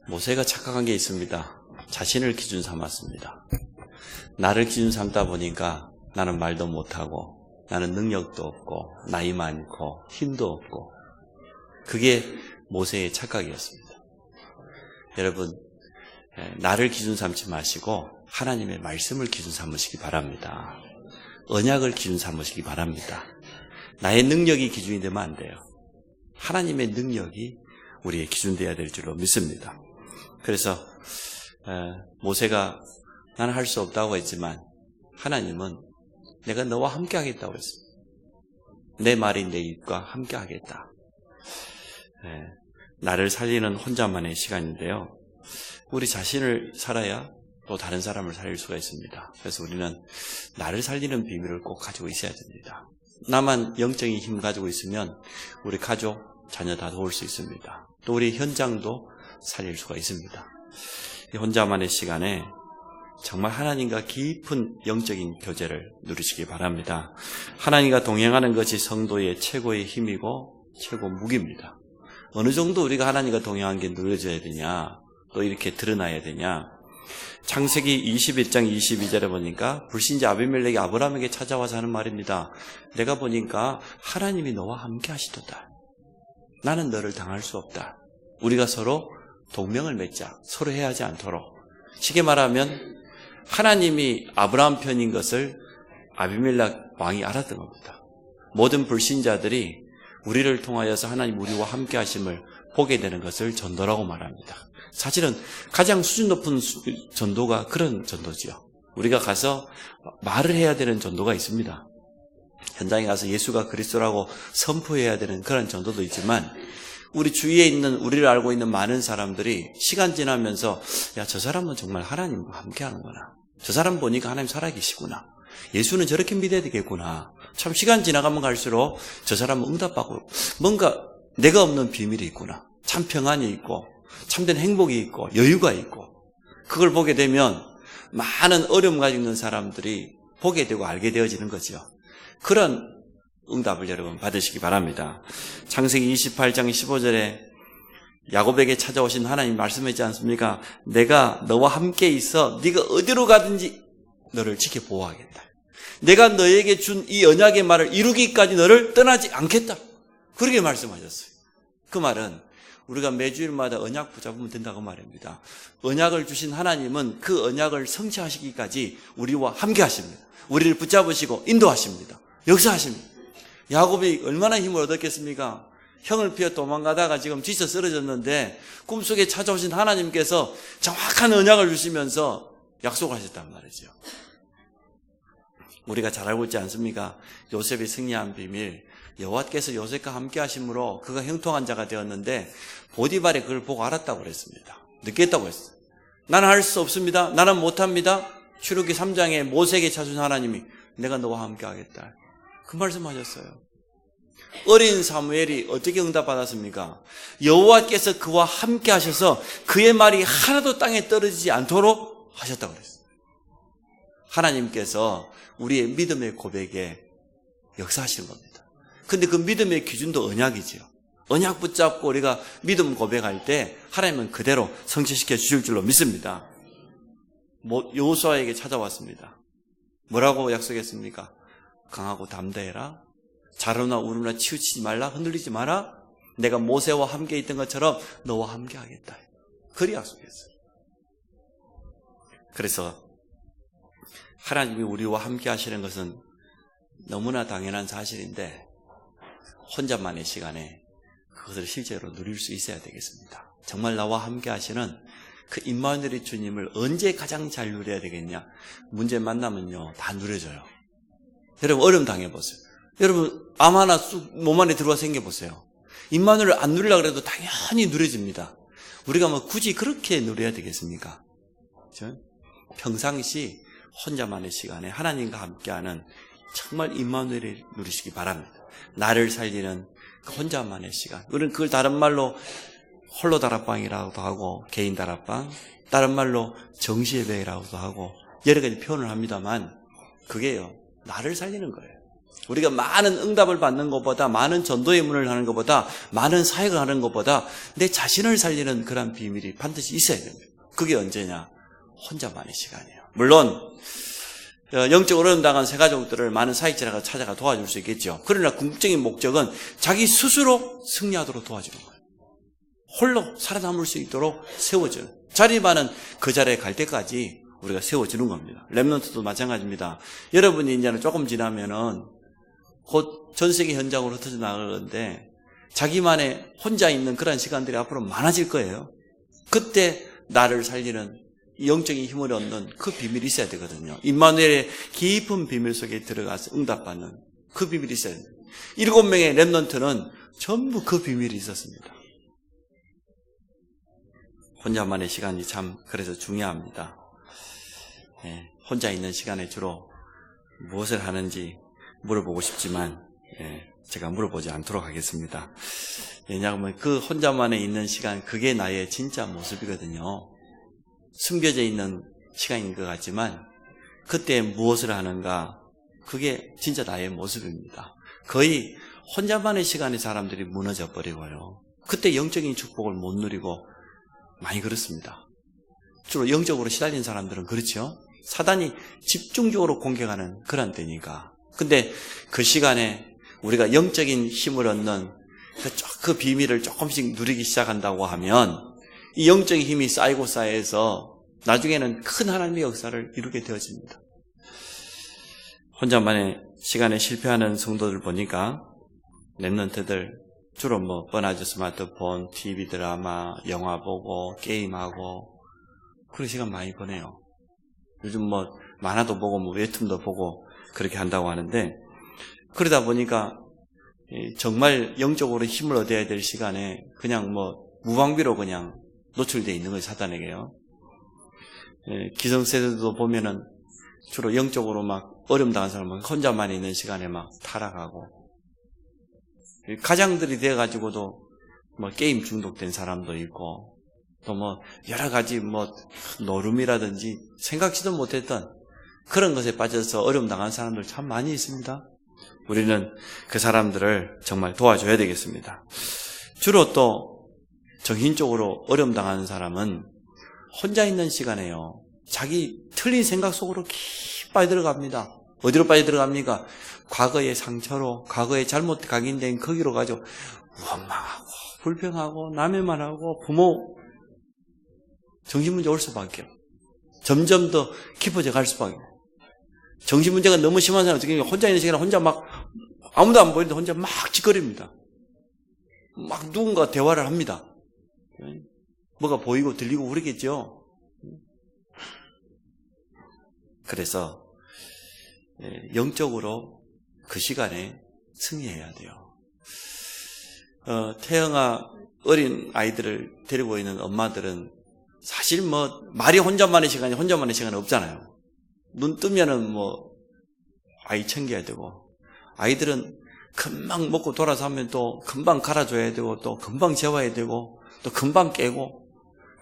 모세가 착각한 게 있습니다. 자신을 기준 삼았습니다. 나를 기준 삼다 보니까 나는 말도 못하고 나는 능력도 없고 나이 많고 힘도 없고, 그게 모세의 착각이었습니다. 여러분, 나를 기준 삼지 마시고 하나님의 말씀을 기준 삼으시기 바랍니다. 언약을 기준 삼으시기 바랍니다. 나의 능력이 기준이 되면 안 돼요. 하나님의 능력이 우리의 기준 되어야 될 줄로 믿습니다. 그래서 모세가 나는 할 수 없다고 했지만 하나님은 내가 너와 함께 하겠다고 했습니다. 내 말이 내 입과 함께 하겠다. 나를 살리는 혼자만의 시간인데요. 우리 자신을 살아야 또 다른 사람을 살릴 수가 있습니다. 그래서 우리는 나를 살리는 비밀을 꼭 가지고 있어야 됩니다. 나만 영적인 힘 가지고 있으면 우리 가족, 자녀 다 도울 수 있습니다. 또 우리 현장도 살릴 수가 있습니다. 이 혼자만의 시간에 정말 하나님과 깊은 영적인 교제를 누리시기 바랍니다. 하나님과 동행하는 것이 성도의 최고의 힘이고 최고 무기입니다. 어느 정도 우리가 하나님과 동행한 게 누려져야 되냐, 또 이렇게 드러나야 되냐. 창세기 21장 22절에 보니까 불신자 아비멜렉이 아브라함에게 찾아와서 하는 말입니다. 내가 보니까 하나님이 너와 함께 하시도다. 나는 너를 당할 수 없다. 우리가 서로 동맹을 맺자. 서로 해하지 않도록. 쉽게 말하면 하나님이 아브라함 편인 것을 아비멜렉 왕이 알았던 겁니다. 모든 불신자들이 우리를 통하여서 하나님 우리와 함께 하심을 보게 되는 것을 전도라고 말합니다. 사실은 가장 수준 높은 전도가 그런 전도지요. 우리가 가서 말을 해야 되는 전도가 있습니다. 현장에 가서 예수가 그리스도라고 선포해야 되는 그런 전도도 있지만, 우리 주위에 있는, 우리를 알고 있는 많은 사람들이 시간 지나면서 야, 저 사람은 정말 하나님과 함께 하는구나. 저 사람 보니까 하나님 살아계시구나. 예수는 저렇게 믿어야 되겠구나. 참 시간 지나가면 갈수록 저 사람은 응답받고 뭔가 내가 없는 비밀이 있구나. 참 평안이 있고 참된 행복이 있고 여유가 있고, 그걸 보게 되면 많은 어려움 가지고 있는 사람들이 보게 되고 알게 되어지는 거죠. 그런 응답을 여러분 받으시기 바랍니다. 창세기 28장 15절에 야곱에게 찾아오신 하나님 말씀하지 않습니까? 내가 너와 함께 있어 네가 어디로 가든지 너를 지켜 보호하겠다. 내가 너에게 준 이 언약의 말을 이루기까지 너를 떠나지 않겠다. 그렇게 말씀하셨어요. 그 말은 우리가 매주일마다 언약 붙잡으면 된다고 말입니다. 언약을 주신 하나님은 그 언약을 성취하시기까지 우리와 함께 하십니다. 우리를 붙잡으시고 인도하십니다. 역사하십니다. 야곱이 얼마나 힘을 얻었겠습니까? 형을 피해 도망가다가 지금 지쳐 쓰러졌는데 꿈속에 찾아오신 하나님께서 정확한 언약을 주시면서 약속을 하셨단 말이죠. 우리가 잘 알고 있지 않습니까? 요셉이 승리한 비밀, 여호와께서 요셉과 함께 하심으로 그가 형통한 자가 되었는데 보디발이 그걸 보고 알았다고 그랬습니다. 느꼈다고 했어요. 나는 할 수 없습니다. 나는 못합니다. 출애굽기 3장에 모세에게 찾아온 하나님이 내가 너와 함께 하겠다. 그 말씀하셨어요. 어린 사무엘이 어떻게 응답받았습니까? 여호와께서 그와 함께 하셔서 그의 말이 하나도 땅에 떨어지지 않도록 하셨다고 그랬어요. 하나님께서 우리의 믿음의 고백에 역사하시는 겁니다. 근데 그 믿음의 기준도 언약이지요. 언약 붙잡고 우리가 믿음 고백할 때 하나님은 그대로 성취시켜 주실 줄로 믿습니다. 여호수아에게 찾아왔습니다. 뭐라고 약속했습니까? 강하고 담대해라. 자로나 우르나 치우치지 말라. 흔들리지 마라. 내가 모세와 함께 있던 것처럼 너와 함께 하겠다. 그리 약속했어요. 그래서 하나님이 우리와 함께 하시는 것은 너무나 당연한 사실인데 혼자만의 시간에 그것을 실제로 누릴 수 있어야 되겠습니다. 정말 나와 함께 하시는 그 임마누엘의 주님을 언제 가장 잘 누려야 되겠냐? 문제 만나면요 다 누려져요. 여러분 어려움 당해보세요. 여러분 암 하나 쑥 몸 안에 들어와 생겨보세요. 임마누엘을 안 누리려고 해도 당연히 누려집니다. 우리가 뭐 굳이 그렇게 누려야 되겠습니까? 그렇죠? 평상시 혼자만의 시간에 하나님과 함께하는 정말 임마누엘을 누리시기 바랍니다. 나를 살리는 그 혼자만의 시간. 우리는 그걸 다른 말로 홀로 다락방이라고도 하고 개인 다락방, 다른 말로 정시예배라고도 하고 여러 가지 표현을 합니다만 그게요 나를 살리는 거예요. 우리가 많은 응답을 받는 것보다, 많은 전도의 문을 하는 것보다, 많은 사역을 하는 것보다 내 자신을 살리는 그런 비밀이 반드시 있어야 됩니다. 그게 언제냐? 혼자만의 시간이에요. 물론 영적 어려움 당한 새 가족들을 많은 사역자가 찾아가 도와줄 수 있겠죠. 그러나 궁극적인 목적은 자기 스스로 승리하도록 도와주는 거예요. 홀로 살아남을 수 있도록 세워주는, 자리만은 그 자리에 갈 때까지 우리가 세워주는 겁니다. 렘넌트도 마찬가지입니다. 여러분이 이제는 조금 지나면은 곧 전 세계 현장으로 흩어져 나가는데 자기만의 혼자 있는 그런 시간들이 앞으로 많아질 거예요. 그때 나를 살리는 영적인 힘을 얻는 그 비밀이 있어야 되거든요. 임마누엘의 깊은 비밀 속에 들어가서 응답받는 그 비밀이 있어야 됩니다. 7명의 렘넌트는 전부 그 비밀이 있었습니다. 혼자만의 시간이 참 그래서 중요합니다. 혼자 있는 시간에 주로 무엇을 하는지 물어보고 싶지만 제가 물어보지 않도록 하겠습니다. 왜냐하면 그 혼자만에 있는 시간, 그게 나의 진짜 모습이거든요. 숨겨져 있는 시간인 것 같지만 그때 무엇을 하는가, 그게 진짜 나의 모습입니다. 거의 혼자만의 시간에 사람들이 무너져 버리고요. 그때 영적인 축복을 못 누리고 많이 그렇습니다. 주로 영적으로 시달린 사람들은 그렇죠. 사단이 집중적으로 공격하는 그런 때니까. 근데 그 시간에 우리가 영적인 힘을 얻는 그 비밀을 조금씩 누리기 시작한다고 하면 이 영적인 힘이 쌓이고 쌓여서 나중에는 큰 하나님의 역사를 이루게 되어집니다. 혼자만의 시간에 실패하는 성도들 보니까 렘넌트들 주로 뻔하죠. 스마트폰, TV 드라마, 영화 보고 게임하고 그런 시간 많이 보내요. 요즘 만화도 보고 웹툰도 보고 그렇게 한다고 하는데, 그러다 보니까 정말 영적으로 힘을 얻어야 될 시간에 그냥 무방비로 그냥 노출되어 있는 거예요, 사단에게요. 기성세대도 보면은 주로 영적으로 막 어려움 당한 사람은 혼자만 있는 시간에 막 타락하고, 가장들이 되어가지고도 게임 중독된 사람도 있고, 또 여러 가지 노름이라든지 생각지도 못했던 그런 것에 빠져서 어려움 당한 사람들 참 많이 있습니다. 우리는 그 사람들을 정말 도와줘야 되겠습니다. 주로 또 정신적으로 어려움 당하는 사람은 혼자 있는 시간에요, 자기 틀린 생각 속으로 깊이 빠져들어갑니다. 어디로 빠져들어갑니까? 과거의 상처로, 과거의 잘못 각인된 거기로 가지고 원망하고 불평하고 남의 말하고 부모 정신문제 올 수밖에, 점점 더 깊어져 갈 수밖에. 정신문제가 너무 심한 사람은 어떻게 혼자 있는 시간에 혼자 막 아무도 안 보이는데 혼자 막 짓거립니다. 막 누군가 대화를 합니다. 뭐가 보이고 들리고 그러겠죠. 그래서 영적으로 그 시간에 승리해야 돼요. 태영아 어린 아이들을 데리고 있는 엄마들은 사실 말이 혼자만의 시간이 없잖아요. 눈 뜨면은 아이 챙겨야 되고, 아이들은 금방 먹고 돌아서 하면 또 금방 갈아줘야 되고, 또 금방 재워야 되고, 또 금방 깨고,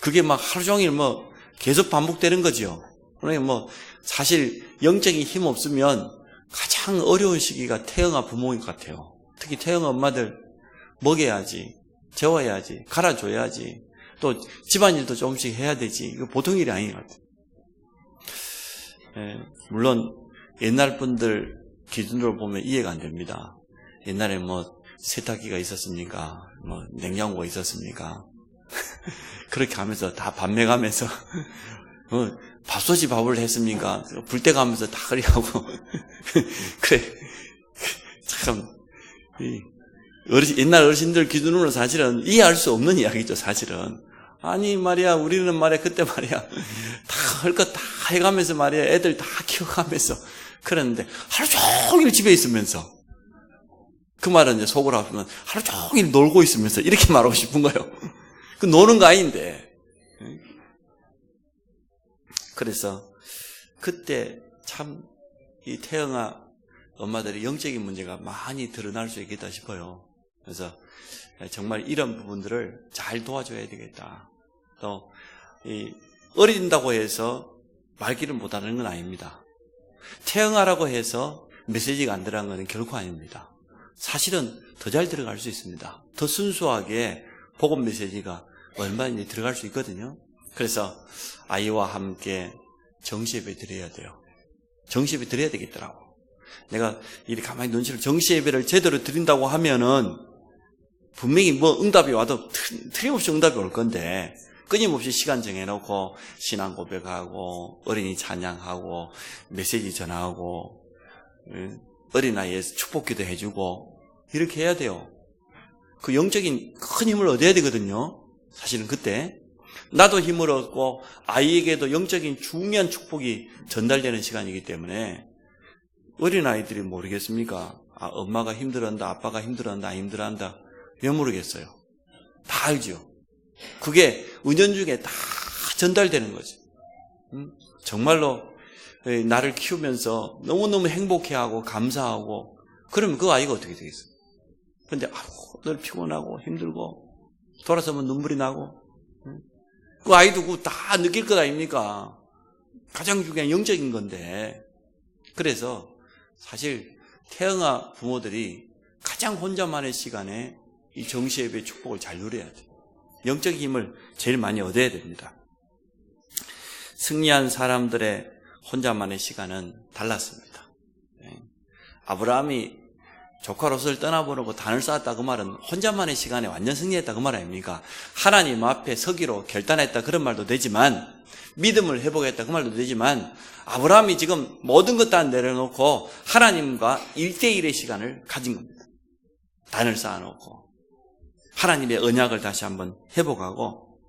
그게 막 하루 종일 계속 반복되는 거죠. 그러니까 사실 영적인 힘 없으면 가장 어려운 시기가 태영아 부모인 것 같아요. 특히 태영아 엄마들 먹여야지, 재워야지, 갈아줘야지, 또 집안일도 조금씩 해야 되지. 이거 보통 일이 아닌 것 같아요. 물론 옛날 분들 기준으로 보면 이해가 안 됩니다. 옛날에 세탁기가 있었습니까? 냉장고가 있었습니까? 그렇게 하면서 다 반매가면서 밥솥이 밥을 했습니까? 불때 가면서 다 그렇게 하고 그래, 참 옛날 어르신들 기준으로 사실은 이해할 수 없는 이야기죠, 사실은. 아니 말이야, 우리는 말이야 그때 말이야 다 할 것 다 해가면서 말이야 애들 다 키워가면서 그랬는데 하루 종일 집에 있으면서, 그 말은 이제 속으로 하면 하루 종일 놀고 있으면서 이렇게 말하고 싶은 거예요. 그 노는 거 아닌데. 그래서 그때 참 이 태영아 엄마들의 영적인 문제가 많이 드러날 수 있겠다 싶어요. 그래서 정말 이런 부분들을 잘 도와줘야 되겠다. 또 어린다고 해서 말귀를 못하는 건 아닙니다. 태영아라고 해서 메시지가 안 들어간 것은 결코 아닙니다. 사실은 더 잘 들어갈 수 있습니다. 더 순수하게 복음 메시지가 얼마든지 들어갈 수 있거든요. 그래서 아이와 함께 정시예배 드려야 돼요. 정시예배 드려야 되겠더라고. 내가 이렇게 가만히 눈치를 정시예배를 제대로 드린다고 하면은 분명히 뭐 응답이 와도 틀림없이 응답이 올 건데 끊임없이 시간 정해놓고 신앙 고백하고 어린이 찬양하고 메시지 전하고 어린아이에서 축복기도 해주고 이렇게 해야 돼요. 그 영적인 큰 힘을 얻어야 되거든요. 사실은 그때 나도 힘을 얻고 아이에게도 영적인 중요한 축복이 전달되는 시간이기 때문에 어린아이들이 모르겠습니까? 엄마가 힘들어한다, 아빠가 힘들어한다, 안 힘들어한다. 왜 모르겠어요? 다 알죠. 그게 은연중에 다 전달되는 거죠. 정말로 나를 키우면서 너무너무 행복해하고 감사하고 그러면 그 아이가 어떻게 되겠어요? 그런데 늘 피곤하고 힘들고 돌아서면 눈물이 나고 그 아이도 그거 다 느낄 것 아닙니까? 가장 중요한 영적인 건데. 그래서 사실 태영아 부모들이 가장 혼자만의 시간에 이 정시예배의 축복을 잘 누려야 돼요. 영적인 힘을 제일 많이 얻어야 됩니다. 승리한 사람들의 혼자만의 시간은 달랐습니다. 아브라함이 조카 롯을 떠나보내고 단을 쌓았다 그 말은 혼자만의 시간에 완전 승리했다 그 말 아닙니까? 하나님 앞에 서기로 결단했다 그런 말도 되지만 믿음을 회복했다 그 말도 되지만 아브라함이 지금 모든 것 다 내려놓고 하나님과 1대1의 시간을 가진 겁니다. 단을 쌓아놓고 하나님의 언약을 다시 한번 회복하고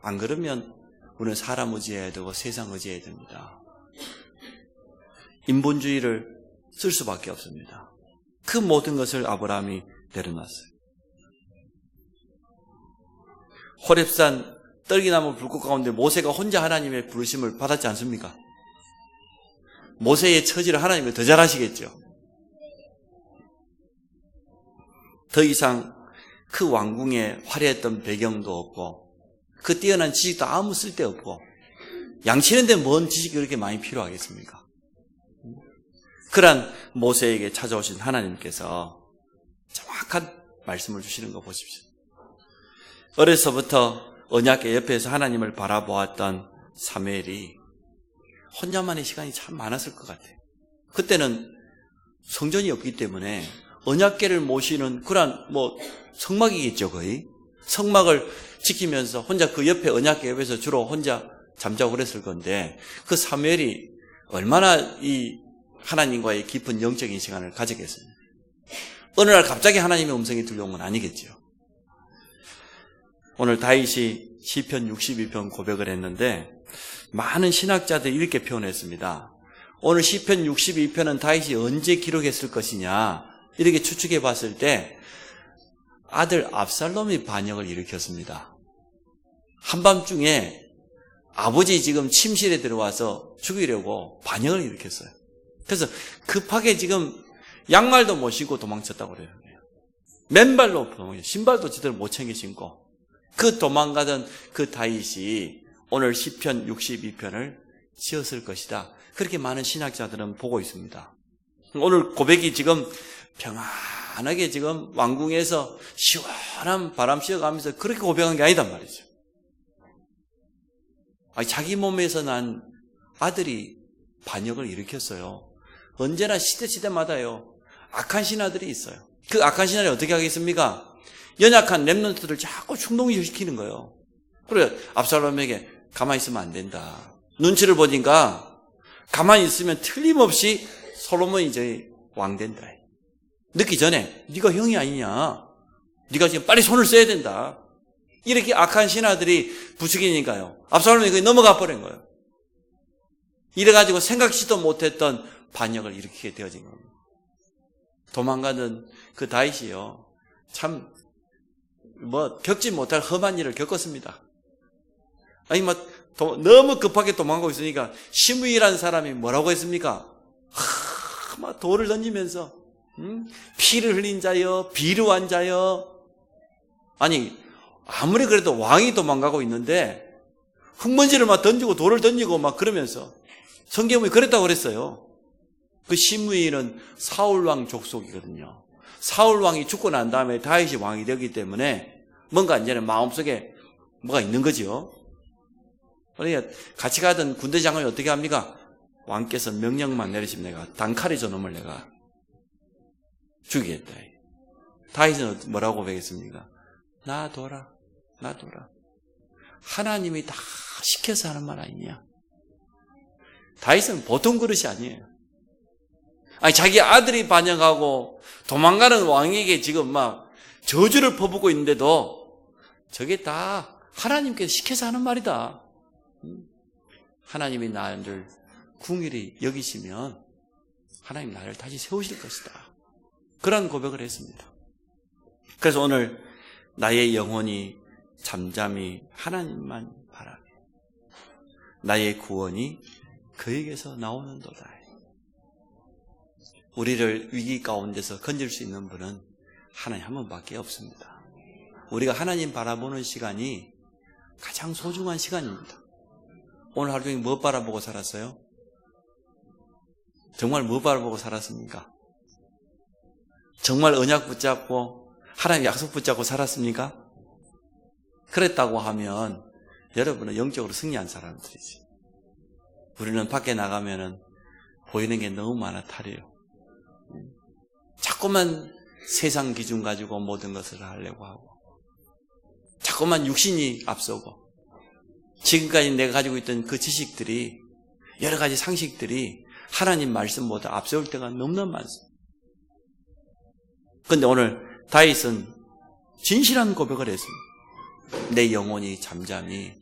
안 그러면 우리는 사람 의지해야 되고 세상 의지해야 됩니다. 인본주의를 쓸 수밖에 없습니다. 그 모든 것을 아브라함이 내려놨어요. 호렙산 떨기나무 불꽃 가운데 모세가 혼자 하나님의 부르심을 받았지 않습니까? 모세의 처지를 하나님이 더 잘 아시겠죠. 더 이상 그 왕궁에 화려했던 배경도 없고 그 뛰어난 지식도 아무 쓸데없고 양치는데 뭔 지식이 그렇게 많이 필요하겠습니까? 그런 모세에게 찾아오신 하나님께서 정확한 말씀을 주시는 거 보십시오. 어려서부터 언약궤 옆에서 하나님을 바라보았던 사무엘이 혼자만의 시간이 참 많았을 것 같아요. 그때는 성전이 없기 때문에 언약궤를 모시는 그런 성막이겠죠, 거의. 성막을 지키면서 혼자 그 옆에 언약궤 옆에서 주로 혼자 잠자고 그랬을 건데 그 사무엘이 얼마나 이 하나님과의 깊은 영적인 시간을 가졌겠습니까? 어느 날 갑자기 하나님의 음성이 들려온 건 아니겠죠. 오늘 다윗이 시편 62편 고백을 했는데 많은 신학자들이 이렇게 표현했습니다. 오늘 시편 62편은 다윗이 언제 기록했을 것이냐 이렇게 추측해 봤을 때 아들 압살롬이 반역을 일으켰습니다. 한밤중에 아버지 지금 침실에 들어와서 죽이려고 반역을 일으켰어요. 그래서 급하게 지금 양말도 못 신고 도망쳤다고 그래요. 맨발로 도망쳤어요. 신발도 제대로 못 챙겨 신고 그 도망가던 그 다윗이 오늘 시편 62편을 지었을 것이다. 그렇게 많은 신학자들은 보고 있습니다. 오늘 고백이 지금 평안하게 지금 왕궁에서 시원한 바람 쐬어가면서 그렇게 고백한 게 아니단 말이죠. 자기 몸에서 난 아들이 반역을 일으켰어요. 언제나 시대마다요. 악한 신하들이 있어요. 그 악한 신하들이 어떻게 하겠습니까? 연약한 렘넌트들 자꾸 충동시키는 거예요. 그래 압살롬에게 가만히 있으면 안 된다. 눈치를 보니까 가만히 있으면 틀림없이 솔로몬이 저희 왕 된다. 늦기 전에 네가 형이 아니냐. 네가 지금 빨리 손을 써야 된다. 이렇게 악한 신하들이 부추기니까요. 압살롬이 거기 넘어가 버린 거예요. 이래가지고 생각지도 못했던 반역을 일으키게 되어진 겁니다. 도망가는 그 다윗이요. 참 겪지 못할 험한 일을 겪었습니다. 너무 급하게 도망가고 있으니까 시므이라는 사람이 뭐라고 했습니까? 막 돌을 던지면서 피를 흘린 자여 비루한 자여. 아무리 그래도 왕이 도망가고 있는데 흙먼지를 막 던지고 돌을 던지고 막 그러면서 성경이 그랬다고 그랬어요. 그 시므이는 사울왕 족속이거든요. 사울왕이 죽고 난 다음에 다윗이 왕이 되기 때문에 뭔가 이제는 마음속에 뭐가 있는 거죠. 그러니까 같이 가던 군대 장관이 어떻게 합니까? 왕께서 명령만 내리시면 내가 단칼에 저놈을 내가 죽이겠다. 다윗은 뭐라고 고백했습니까? 놔둬라. 하나님이 다 시켜서 하는 말 아니냐? 다윗은 보통 그릇이 아니에요. 아니, 자기 아들이 반역하고 도망가는 왕에게 지금 막 저주를 퍼붓고 있는데도 저게 다 하나님께서 시켜서 하는 말이다. 하나님이 나를 궁일이 여기시면 하나님 나를 다시 세우실 것이다. 그런 고백을 했습니다. 그래서 오늘 나의 영혼이 잠잠히 하나님만 바라며 나의 구원이 그에게서 나오는도다. 우리를 위기 가운데서 건질 수 있는 분은 하나님 한 분밖에 없습니다. 우리가 하나님 바라보는 시간이 가장 소중한 시간입니다. 오늘 하루 종일 뭐 바라보고 살았어요? 정말 뭐 바라보고 살았습니까? 정말 언약 붙잡고 하나님 약속 붙잡고 살았습니까? 그랬다고 하면 여러분은 영적으로 승리한 사람들이지. 우리는 밖에 나가면은 보이는 게 너무 많아 탈이에요. 자꾸만 세상 기준 가지고 모든 것을 하려고 하고 자꾸만 육신이 앞서고 지금까지 내가 가지고 있던 그 지식들이 여러 가지 상식들이 하나님 말씀보다 앞세울 때가 너무너무 많습니다. 그런데 오늘 다윗은 진실한 고백을 했습니다. 내 영혼이 잠잠히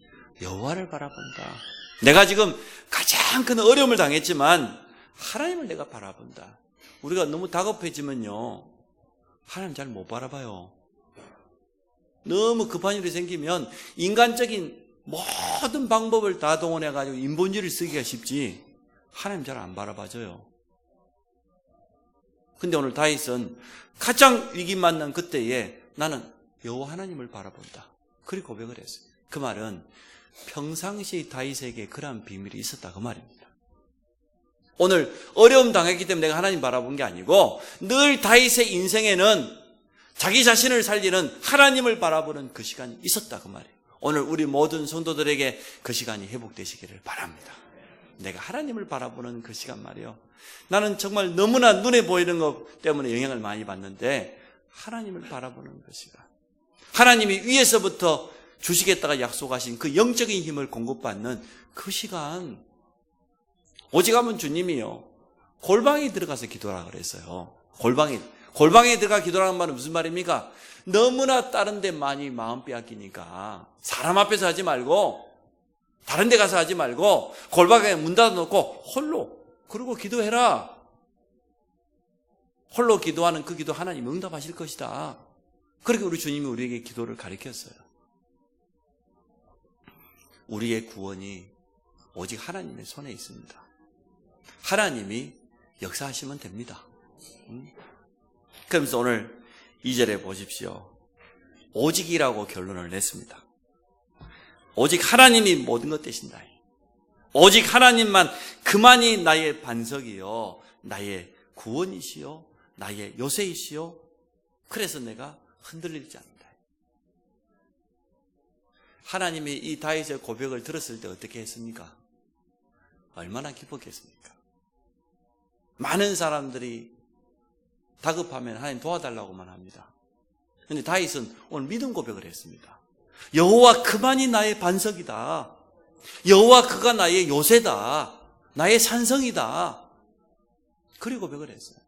여호와를 바라본다. 내가 지금 가장 큰 어려움을 당했지만 하나님을 내가 바라본다. 우리가 너무 다급해지면요 하나님 잘 못 바라봐요. 너무 급한 일이 생기면 인간적인 모든 방법을 다 동원해가지고 인본주의를 쓰기가 쉽지 하나님 잘 안 바라봐줘요. 근데 오늘 다윗은 가장 위기 만난 그때에 나는 여호와 하나님을 바라본다. 그렇게 고백을 했어요. 그 말은 평상시 다윗에게 그러한 비밀이 있었다 그 말입니다. 오늘 어려움 당했기 때문에 내가 하나님 바라본 게 아니고 늘 다윗의 인생에는 자기 자신을 살리는 하나님을 바라보는 그 시간이 있었다 그 말이에요. 오늘 우리 모든 성도들에게 그 시간이 회복되시기를 바랍니다. 내가 하나님을 바라보는 그 시간 말이에요. 나는 정말 너무나 눈에 보이는 것 때문에 영향을 많이 받는데 하나님을 바라보는 그 시간, 하나님이 위에서부터 주시겠다가 약속하신 그 영적인 힘을 공급받는 그 시간, 오직 하면 주님이요 골방에 들어가서 기도하라 그랬어요. 골방에 들어가 기도하는 말은 무슨 말입니까? 너무나 다른 데 많이 마음 빼앗기니까 사람 앞에서 하지 말고 다른 데 가서 하지 말고 골방에 문 닫아놓고 홀로 그러고 기도해라. 홀로 기도하는 그 기도 하나님 응답하실 것이다. 그렇게 우리 주님이 우리에게 기도를 가르쳤어요. 우리의 구원이 오직 하나님의 손에 있습니다. 하나님이 역사하시면 됩니다. 그러면서 오늘 2절에 보십시오. 오직이라고 결론을 냈습니다. 오직 하나님이 모든 것 되신다. 오직 하나님만 그만이 나의 반석이요 나의 구원이시요 나의 요새이시요 그래서 내가 흔들리지 않는다. 하나님이 이 다윗의 고백을 들었을 때 어떻게 했습니까? 얼마나 기뻤겠습니까? 많은 사람들이 다급하면 하나님 도와달라고만 합니다. 그런데 다윗은 오늘 믿음 고백을 했습니다. 여호와 그만이 나의 반석이다. 여호와 그가 나의 요새다. 나의 산성이다. 그리 고백을 했어요.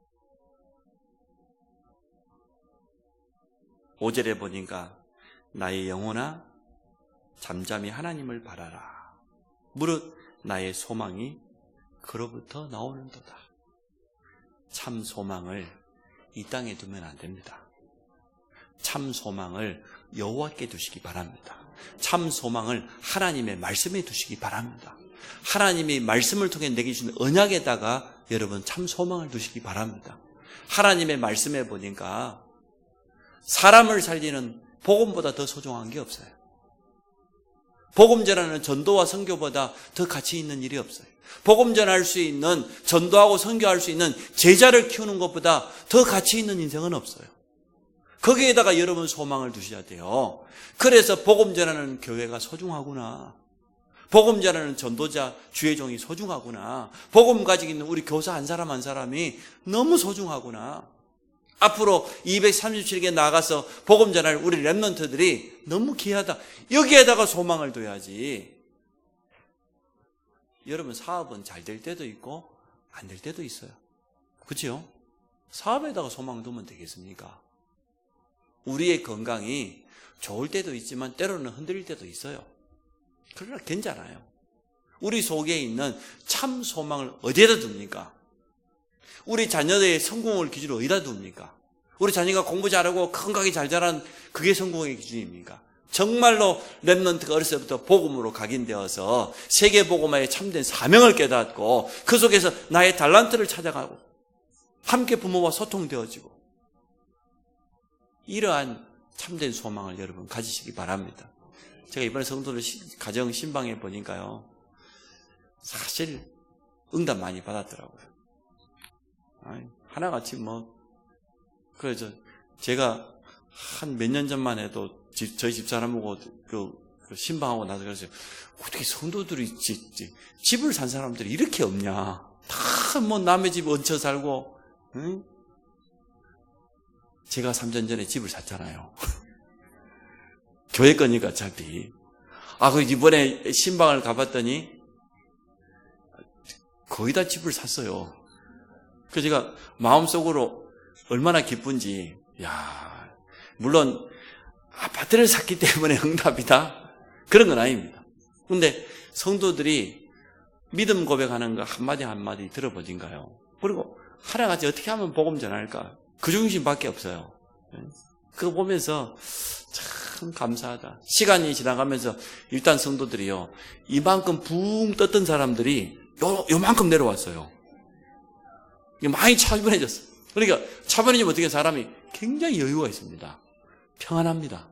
5절에 보니까 나의 영혼아 잠잠히 하나님을 바라라. 무릇 나의 소망이 그로부터 나오는도다. 참 소망을 이 땅에 두면 안 됩니다. 참 소망을 여호와께 두시기 바랍니다. 참 소망을 하나님의 말씀에 두시기 바랍니다. 하나님이 말씀을 통해 내게 주신 언약에다가 여러분 참 소망을 두시기 바랍니다. 하나님의 말씀에 보니까 사람을 살리는 복음보다 더 소중한 게 없어요. 복음 전하는 전도와 선교보다 더 가치 있는 일이 없어요. 복음 전할 수 있는, 전도하고 선교할 수 있는 제자를 키우는 것보다 더 가치 있는 인생은 없어요. 거기에다가 여러분 소망을 두셔야 돼요. 그래서 복음 전하는 교회가 소중하구나. 복음 전하는 전도자, 주의 종이 소중하구나. 복음 가지고 있는 우리 교사 한 사람 한 사람이 너무 소중하구나. 앞으로 237개 나가서 복음 전할 우리 랩런트들이 너무 귀하다. 여기에다가 소망을 둬야지. 여러분 사업은 잘 될 때도 있고 안 될 때도 있어요. 그렇죠? 사업에다가 소망을 두면 되겠습니까? 우리의 건강이 좋을 때도 있지만 때로는 흔들릴 때도 있어요. 그러나 괜찮아요. 우리 속에 있는 참 소망을 어디에다 둡니까? 우리 자녀들의 성공을 기준으로 어디다 둡니까? 우리 자녀가 공부 잘하고 건강히 잘 자란 그게 성공의 기준입니까? 정말로 랩런트가 어렸을 때부터 복음으로 각인되어서 세계 복음화에 참된 사명을 깨닫고 그 속에서 나의 달란트를 찾아가고 함께 부모와 소통되어지고 이러한 참된 소망을 여러분 가지시기 바랍니다. 제가 이번에 성도들 가정 신방에 보니까요, 사실 응답 많이 받았더라고요. 하나같이 그래서 제가 한 몇 년 전만 해도 저희 집사람하고 그 신방하고 나서 그랬어요. 어떻게 성도들이 집을 산 사람들이 이렇게 없냐? 다 남의 집 얹혀 살고, 응? 제가 3년 전에 집을 샀잖아요. 교회 거니까 어차피. 그 이번에 신방을 가봤더니 거의 다 집을 샀어요. 그래서 제가 마음속으로 얼마나 기쁜지, 물론 아파트를 샀기 때문에 응답이다? 그런 건 아닙니다. 근데 성도들이 믿음 고백하는 거 한마디 한마디 들어보진가요? 그리고 하나같이 어떻게 하면 복음 전할까? 그 중심밖에 없어요. 그거 보면서 참 감사하다. 시간이 지나가면서 일단 성도들이요, 이만큼 붕 떴던 사람들이 요만큼 내려왔어요. 많이 차분해졌어요. 그러니까 차분해지면 어떻게 사람이 굉장히 여유가 있습니다. 평안합니다.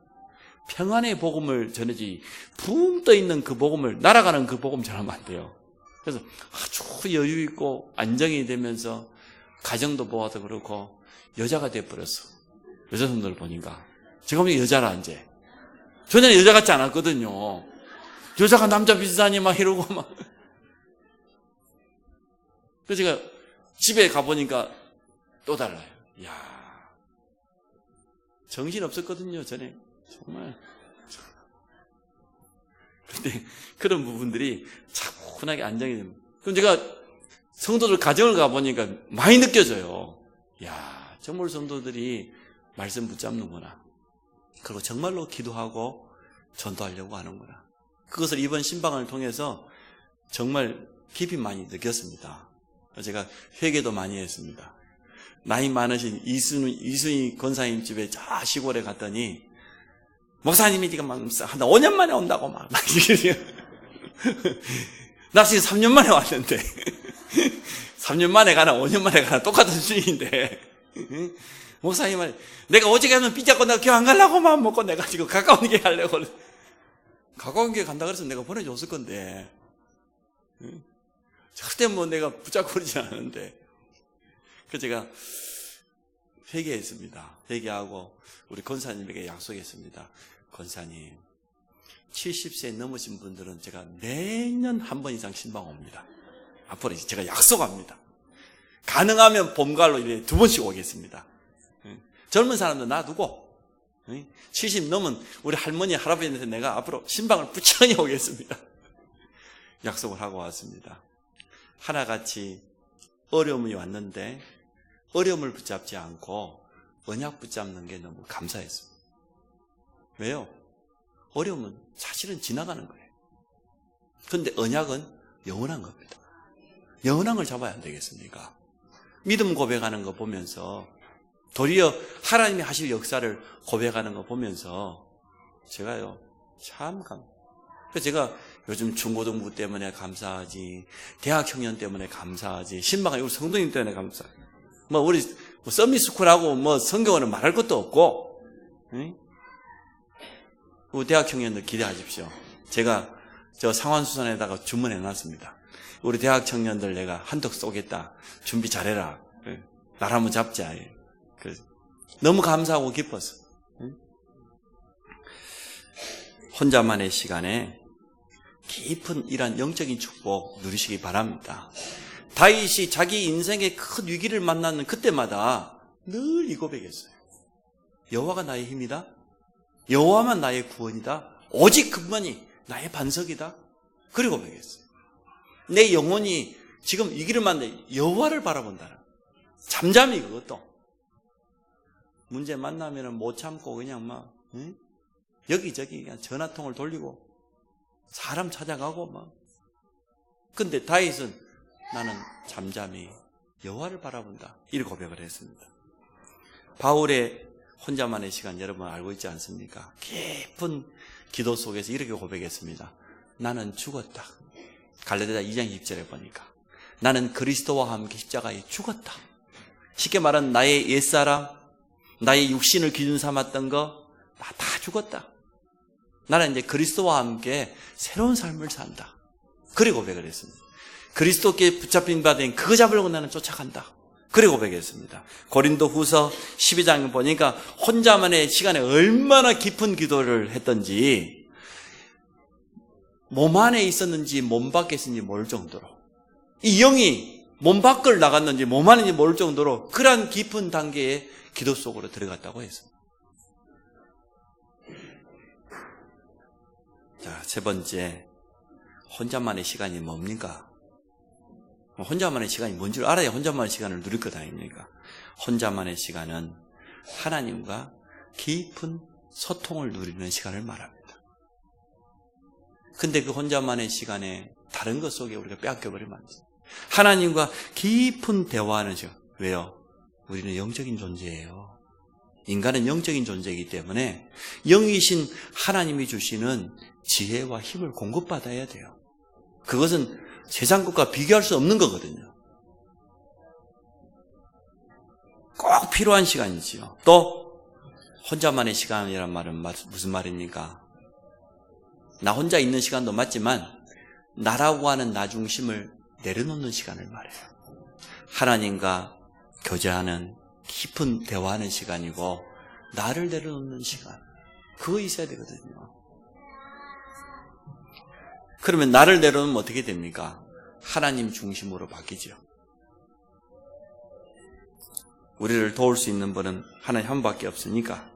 평안의 복음을 전해지 붕 떠있는 그 복음을, 날아가는 그 복음 전하면 안 돼요. 그래서 아주 여유 있고 안정이 되면서 가정도 보아도 그렇고 여자가 돼버렸어. 여자 성도를 보니까. 지금 여자라 이제. 전에는 여자 같지 않았거든요. 여자가 남자 비슷하니 막 이러고 막. 그래서 제가 집에 가보니까 또 달라요. 정신 없었거든요, 전에. 정말. 근데 그런 부분들이 차분하게 안정이 됩니다. 그럼 제가 성도들 가정을 가보니까 많이 느껴져요. 정말 성도들이 말씀 붙잡는구나. 그리고 정말로 기도하고 전도하려고 하는구나. 그것을 이번 신방을 통해서 정말 깊이 많이 느꼈습니다. 제가 회개도 많이 했습니다. 나이 많으신 이순희 권사님 집에 저 시골에 갔더니 목사님이 지금 한 5년 만에 온다고 막 나 지금 3년 만에 왔는데 3년 만에 가나 5년 만에 가나 똑같은 수준인데 목사님은 내가 어제 가면 삐잡고 내가 교회 안 가려고 마음 먹고 내가 지금 가까운 게 가려고. 가까운 게 간다 그래서 내가 보내줬을 건데 절대 내가 붙잡고 그러지 않았는데. 그래서 제가 회개했습니다. 회개하고 우리 권사님에게 약속했습니다. 권사님, 70세 넘으신 분들은 제가 매년 한 번 이상 신방 옵니다. 앞으로 제가 약속합니다. 가능하면 봄, 가을로 2번씩 오겠습니다. 젊은 사람들 놔두고 70 넘은 우리 할머니, 할아버지한테 내가 앞으로 신방을 부지런히 오겠습니다. 약속을 하고 왔습니다. 하나같이 어려움이 왔는데 어려움을 붙잡지 않고 언약 붙잡는 게 너무 감사했습니다. 왜요? 어려움은 사실은 지나가는 거예요. 그런데 언약은 영원한 겁니다. 영원한 걸 잡아야 안 되겠습니까? 믿음 고백하는 거 보면서 도리어 하나님이 하실 역사를 고백하는 거 보면서 제가요 참 그래서 제가 요즘 중고등부 때문에 감사하지, 대학 청년 때문에 감사하지, 신방하고 우리 성도님 때문에 감사하지. 우리 서밋스쿨하고 성경어는 말할 것도 없고, 우리 대학 청년들 기대하십시오. 제가 저 상환수산에다가 주문해 놨습니다. 우리 대학 청년들 내가 한턱 쏘겠다. 준비 잘해라. 날 한번 잡자. 너무 감사하고 기뻤어. 혼자만의 시간에 깊은 이런 영적인 축복 누리시기 바랍니다. 다윗이 자기 인생의 큰 위기를 만나는 그때마다 늘 이 고백했어요. 여호와가 나의 힘이다. 여호와만 나의 구원이다. 오직 그분만이 나의 반석이다. 그리고 고백했어요. 내 영혼이 지금 위기를 만나 여호와를 바라본다는. 잠잠히 그것도. 문제 만나면 못 참고 그냥 막 여기저기 그냥 전화통을 돌리고 사람 찾아가고 막. 근데 다윗은 나는 잠잠히 여호와를 바라본다. 이렇게 고백을 했습니다. 바울의 혼자만의 시간 여러분 알고 있지 않습니까? 깊은 기도 속에서 이렇게 고백했습니다. 나는 죽었다. 갈라디아 2장 10절에 보니까 나는 그리스도와 함께 십자가에 죽었다. 쉽게 말하면 나의 옛사람, 나의 육신을 기준 삼았던 거 나 다 죽었다. 나는 이제 그리스도와 함께 새로운 삶을 산다. 그리고 고백을 했습니다. 그리스도께 붙잡힌 바 된 그거 잡으려고 나는 쫓아간다. 그리고 고백했습니다. 고린도 후서 12장에 보니까 혼자만의 시간에 얼마나 깊은 기도를 했던지 몸 안에 있었는지 몸 밖에 있었는지 모를 정도로 이 영이 몸 밖을 나갔는지 몸 안인지 모를 정도로 그러한 깊은 단계의 기도 속으로 들어갔다고 했습니다. 자, 세 번째, 혼자만의 시간이 뭡니까? 혼자만의 시간이 뭔 줄 알아야 혼자만의 시간을 누릴 것 아닙니까? 혼자만의 시간은 하나님과 깊은 소통을 누리는 시간을 말합니다. 근데 그 혼자만의 시간에 다른 것 속에 우리가 빼앗겨버리면 안 돼요. 하나님과 깊은 대화하는 시간. 왜요? 우리는 영적인 존재예요. 인간은 영적인 존재이기 때문에 영이신 하나님이 주시는 지혜와 힘을 공급받아야 돼요. 그것은 세상 것과 비교할 수 없는 거거든요. 꼭 필요한 시간이지요. 또 혼자만의 시간이란 말은 무슨 말입니까? 나 혼자 있는 시간도 맞지만 나라고 하는 나 중심을 내려놓는 시간을 말해요. 하나님과 교제하는 깊은 대화하는 시간이고 나를 내려놓는 시간. 그거 있어야 되거든요. 그러면 나를 내려놓으면 어떻게 됩니까? 하나님 중심으로 바뀌죠. 우리를 도울 수 있는 분은 하나님 한 분밖에 없으니까.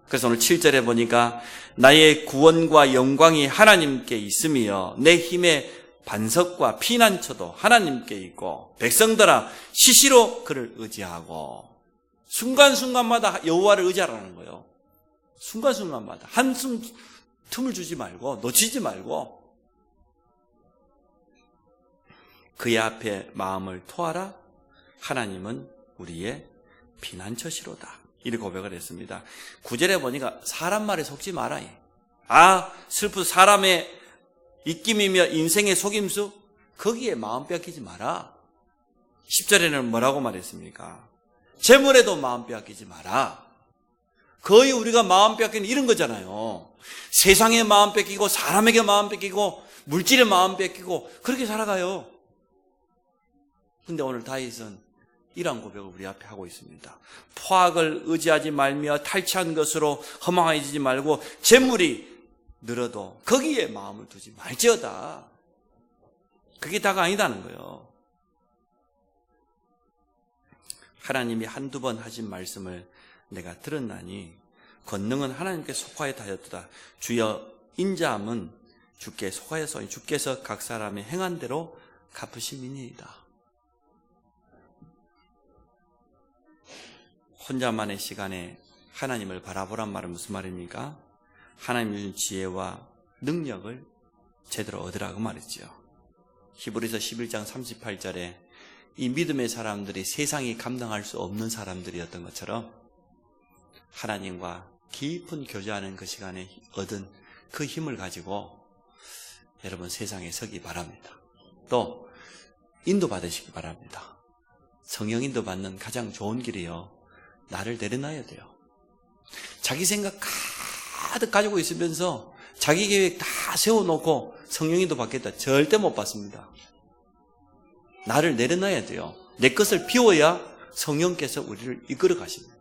그래서 오늘 7절에 보니까 나의 구원과 영광이 하나님께 있으며 내 힘의 반석과 피난처도 하나님께 있고 백성들아 시시로 그를 의지하고 순간순간마다 여호와를 의지하라는 거예요. 순간순간마다 한숨 틈을 주지 말고 놓치지 말고 그의 앞에 마음을 토하라. 하나님은 우리의 피난처시로다. 이렇게 고백을 했습니다. 9절에 보니까 사람 말에 속지 마라. 슬픈 사람의 입김이며 인생의 속임수 거기에 마음 뺏기지 마라. 10절에는 뭐라고 말했습니까? 재물에도 마음 빼앗기지 마라. 거의 우리가 마음 빼앗기는 이런 거잖아요. 세상에 마음 뺏기고 사람에게 마음 뺏기고 물질에 마음 뺏기고 그렇게 살아가요. 근데 오늘 다윗은 이러한 고백을 우리 앞에 하고 있습니다. 포악을 의지하지 말며 탈취한 것으로 허망해지지 말고 재물이 늘어도 거기에 마음을 두지 말지어다. 그게 다가 아니다는 거예요. 하나님이 한두 번 하신 말씀을 내가 들었나니 권능은 하나님께 속하였다 하였도다. 주여 인자함은 주께 속하였으니 주께서 각 사람의 행한 대로 갚으심이니이다. 혼자만의 시간에 하나님을 바라보란 말은 무슨 말입니까? 하나님의 주신 지혜와 능력을 제대로 얻으라고 말했죠. 히브리서 11장 38절에 이 믿음의 사람들이 세상이 감당할 수 없는 사람들이었던 것처럼 하나님과 깊은 교제하는 그 시간에 얻은 그 힘을 가지고 여러분 세상에 서기 바랍니다. 또 인도받으시기 바랍니다. 성령 인도받는 가장 좋은 길이요. 나를 내려놔야 돼요. 자기 생각 가득 가지고 있으면서 자기 계획 다 세워놓고 성령님도 받겠다. 절대 못 받습니다. 나를 내려놔야 돼요. 내 것을 비워야 성령께서 우리를 이끌어 가십니다.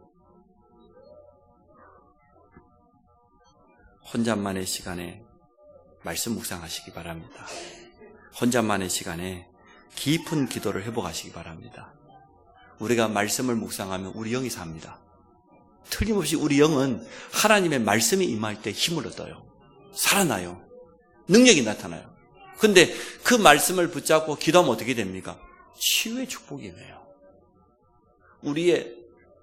혼자만의 시간에 말씀 묵상하시기 바랍니다. 혼자만의 시간에 깊은 기도를 회복하시기 바랍니다. 우리가 말씀을 묵상하면 우리 영이 삽니다. 틀림없이 우리 영은 하나님의 말씀이 임할 때 힘을 얻어요. 살아나요. 능력이 나타나요. 근데 그 말씀을 붙잡고 기도하면 어떻게 됩니까? 치유의 축복이 임해요. 우리의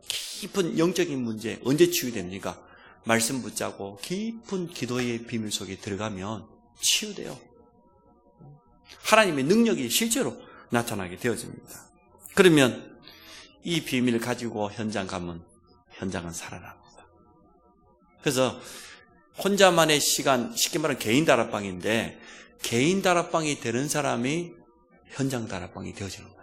깊은 영적인 문제 언제 치유됩니까? 말씀 붙잡고 깊은 기도의 비밀 속에 들어가면 치유돼요. 하나님의 능력이 실제로 나타나게 되어집니다. 그러면 이 비밀을 가지고 현장 가면 현장은 살아납니다. 그래서 혼자만의 시간, 쉽게 말하면 개인 다락방인데 개인 다락방이 되는 사람이 현장 다락방이 되어지는 거예요.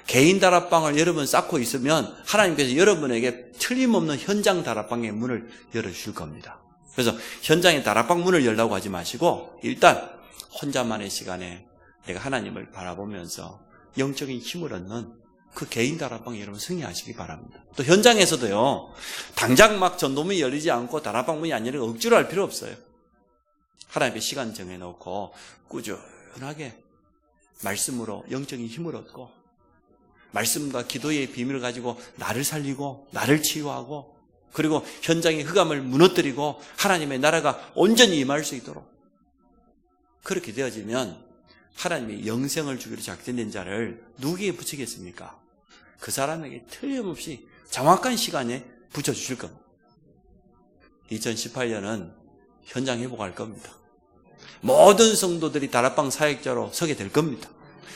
개인 다락방을 여러분 쌓고 있으면 하나님께서 여러분에게 틀림없는 현장 다락방의 문을 열어주실 겁니다. 그래서 현장의 다락방 문을 열라고 하지 마시고 일단 혼자만의 시간에 내가 하나님을 바라보면서 영적인 힘을 얻는 그 개인 다락방에 여러분 승리하시기 바랍니다. 또 현장에서도요, 당장 막 전도문이 열리지 않고 다락방 문이 안 열리고 억지로 할 필요 없어요. 하나님의 시간 정해놓고 꾸준하게 말씀으로 영적인 힘을 얻고 말씀과 기도의 비밀을 가지고 나를 살리고 나를 치유하고 그리고 현장의 흑암을 무너뜨리고 하나님의 나라가 온전히 임할 수 있도록 그렇게 되어지면 하나님이 영생을 주기로 작정된 자를 누구에게 붙이겠습니까? 그 사람에게 틀림없이 정확한 시간에 붙여주실 겁니다. 2018년은 현장 회복할 겁니다. 모든 성도들이 다락방 사역자로 서게 될 겁니다.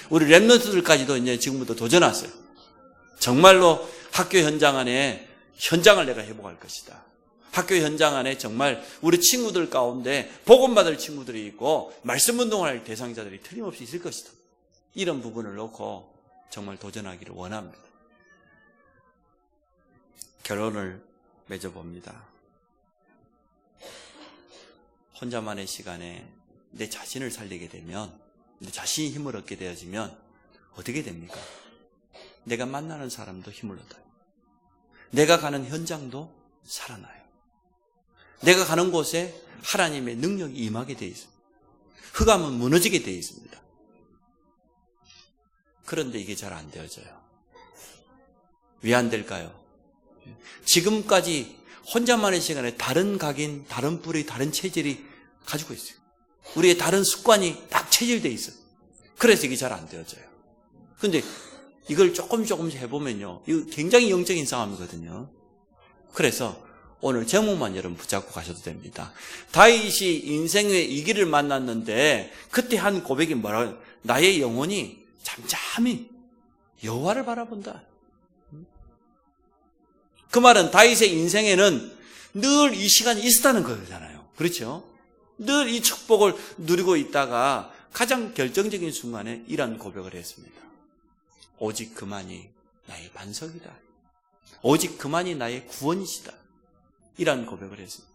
우리 랩런트들까지도 이제 지금부터 도전하세요. 정말로 학교 현장 안에 현장을 내가 회복할 것이다. 학교 현장 안에 정말 우리 친구들 가운데 복음받을 친구들이 있고 말씀 운동을 할 대상자들이 틀림없이 있을 것이다. 이런 부분을 놓고 정말 도전하기를 원합니다. 결론을 맺어봅니다. 혼자만의 시간에 내 자신을 살리게 되면 내 자신이 힘을 얻게 되어지면 어떻게 됩니까? 내가 만나는 사람도 힘을 얻어요. 내가 가는 현장도 살아나요. 내가 가는 곳에 하나님의 능력이 임하게 되어 있습니다. 흑암은 무너지게 되어 있습니다. 그런데 이게 잘 안 되어져요. 왜 안 될까요? 지금까지 혼자만의 시간에 다른 각인, 다른 뿌리, 다른 체질이 가지고 있어요. 우리의 다른 습관이 딱 체질되어 있어요. 그래서 이게 잘 안 되어져요. 그런데 이걸 조금씩 해보면요, 이거 굉장히 영적인 싸움이거든요. 그래서 오늘 제목만 여러분 붙잡고 가셔도 됩니다. 다윗이 인생의 위기를 만났는데 그때 한 고백이 뭐라고? 나의 영혼이 잠잠히 여호와를 바라본다. 그 말은 다윗의 인생에는 늘 이 시간이 있었다는 거잖아요. 그렇죠? 늘 이 축복을 누리고 있다가 가장 결정적인 순간에 이런 고백을 했습니다. 오직 그만이 나의 반석이다. 오직 그만이 나의 구원이시다. 이런 고백을 했습니다.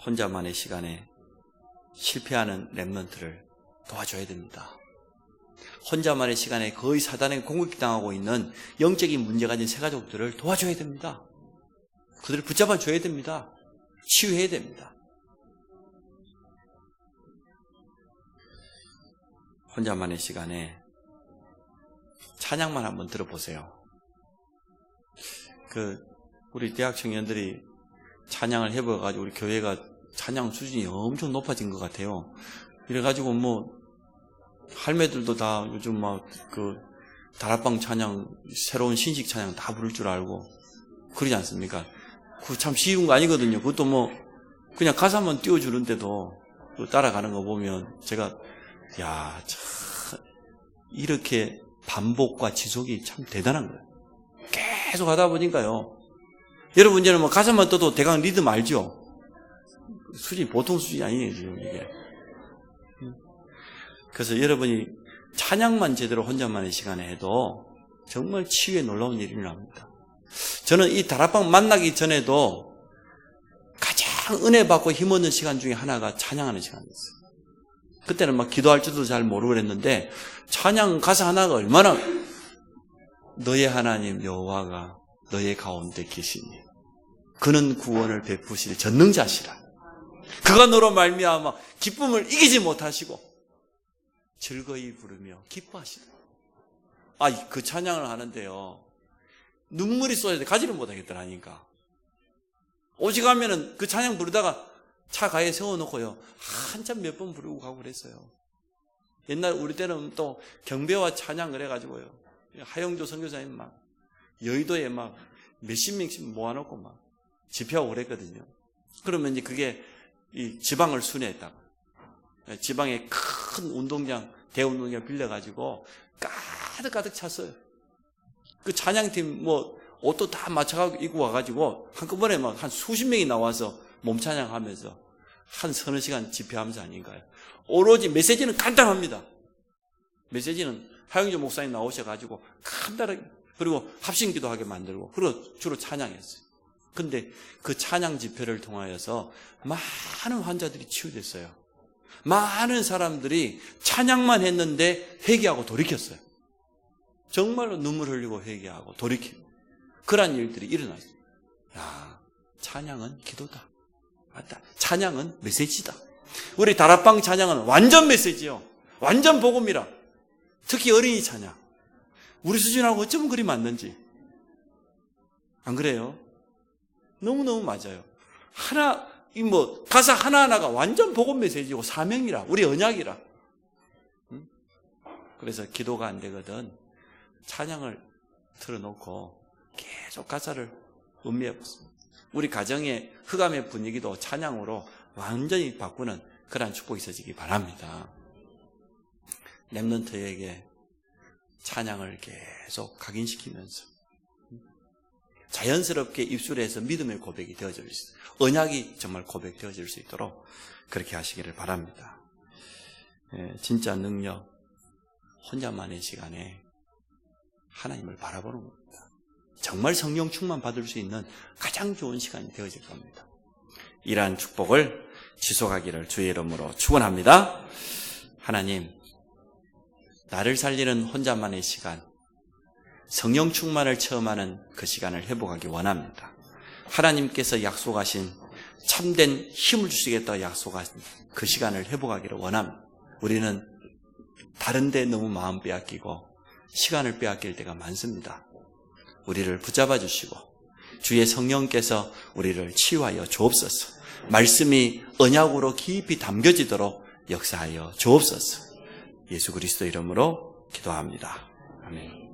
혼자만의 시간에 실패하는 랩런트를 도와줘야 됩니다. 혼자만의 시간에 거의 사단에 공격당하고 있는 영적인 문제 가진 새가족들을 도와줘야 됩니다. 그들을 붙잡아줘야 됩니다. 치유해야 됩니다. 혼자만의 시간에 찬양만 한번 들어보세요. 우리 대학 청년들이 찬양을 해봐가지고 우리 교회가 찬양 수준이 엄청 높아진 것 같아요. 이래가지고 할매들도 다 요즘 다락방 찬양, 새로운 신식 찬양 다 부를 줄 알고 그러지 않습니까? 그거 참 쉬운 거 아니거든요. 그것도 그냥 가사만 띄워주는데도 따라가는 거 보면 제가, 참, 이렇게 반복과 지속이 참 대단한 거예요. 계속 하다 보니까요. 여러분, 이제는 가사만 떠도 대강 리듬 알죠? 수준이 보통 수준이 아니에요, 지금 이게. 그래서 여러분이 찬양만 제대로 혼자만의 시간에 해도 정말 치유에 놀라운 일이 납니다. 저는 이 다락방 만나기 전에도 가장 은혜 받고 힘 얻는 시간 중에 하나가 찬양하는 시간이었어요. 그때는 막 기도할 줄도 잘 모르고 그랬는데 찬양 가사 하나가 얼마나 너의 하나님 여호와가 너의 가운데 계시니 그는 구원을 베푸실 전능자시라. 그가 너로 말미암아 기쁨을 이기지 못하시고 즐거이 부르며 기뻐하시라. 그 찬양을 하는데요. 눈물이 쏟아져 가지를 못하겠더라니까. 오직 하면은 그 찬양 부르다가 차 가에 세워놓고요. 한참 몇 번 부르고 가고 그랬어요. 옛날 우리 때는 또 경배와 찬양을 해가지고요. 하영조 선교사님 막 여의도에 막 몇십 명씩 모아놓고 막 집회하고 그랬거든요. 그러면 이제 그게 이 지방을 순회했다가 지방에 큰 운동장, 대운동장 빌려가지고 가득 찼어요. 그 찬양팀 옷도 다 맞춰가지고 입고 와가지고 한꺼번에 막 한 수십 명이 나와서 몸 찬양하면서 한 서너 시간 집회하면서 아닌가요? 오로지 메시지는 간단합니다. 메시지는 하영조 목사님 나오셔가지고 간단하게 그리고 합심기도 하게 만들고 그리고 주로 찬양했어요. 근데 그 찬양 집회를 통하여서 많은 환자들이 치유됐어요. 많은 사람들이 찬양만 했는데 회개하고 돌이켰어요. 정말로 눈물 흘리고 회개하고 돌이키고 그러한 일들이 일어났어요. 찬양은 기도다. 맞다. 찬양은 메시지다. 우리 다락방 찬양은 완전 메시지요. 완전 복음이라. 특히 어린이 찬양. 우리 수준하고 어쩌면 그리 맞는지. 안 그래요? 너무너무 맞아요. 가사 하나하나가 완전 복음 메시지고 사명이라. 우리 언약이라. 그래서 기도가 안 되거든. 찬양을 틀어놓고 계속 가사를 음미해봤습니다. 우리 가정의 흑암의 분위기도 찬양으로 완전히 바꾸는 그러한 축복이 있어지기 바랍니다. 렘넌트에게 찬양을 계속 각인시키면서 자연스럽게 입술에서 믿음의 고백이 되어질 수 있어요. 언약이 정말 고백되어질 수 있도록 그렇게 하시기를 바랍니다. 진짜 능력, 혼자만의 시간에 하나님을 바라보는 겁니다. 정말 성령 충만 받을 수 있는 가장 좋은 시간이 되어질 겁니다. 이러한 축복을 지속하기를 주의 이름으로 축원합니다. 하나님, 나를 살리는 혼자만의 시간, 성령 충만을 체험하는 그 시간을 회복하기 원합니다. 하나님께서 약속하신 참된 힘을 주시겠다고 약속하신 그 시간을 회복하기를 원합니다. 우리는 다른 데 너무 마음 빼앗기고 시간을 빼앗길 때가 많습니다. 우리를 붙잡아 주시고 주의 성령께서 우리를 치유하여 주옵소서. 말씀이 언약으로 깊이 담겨지도록 역사하여 주옵소서. 예수 그리스도 이름으로 기도합니다. 아멘.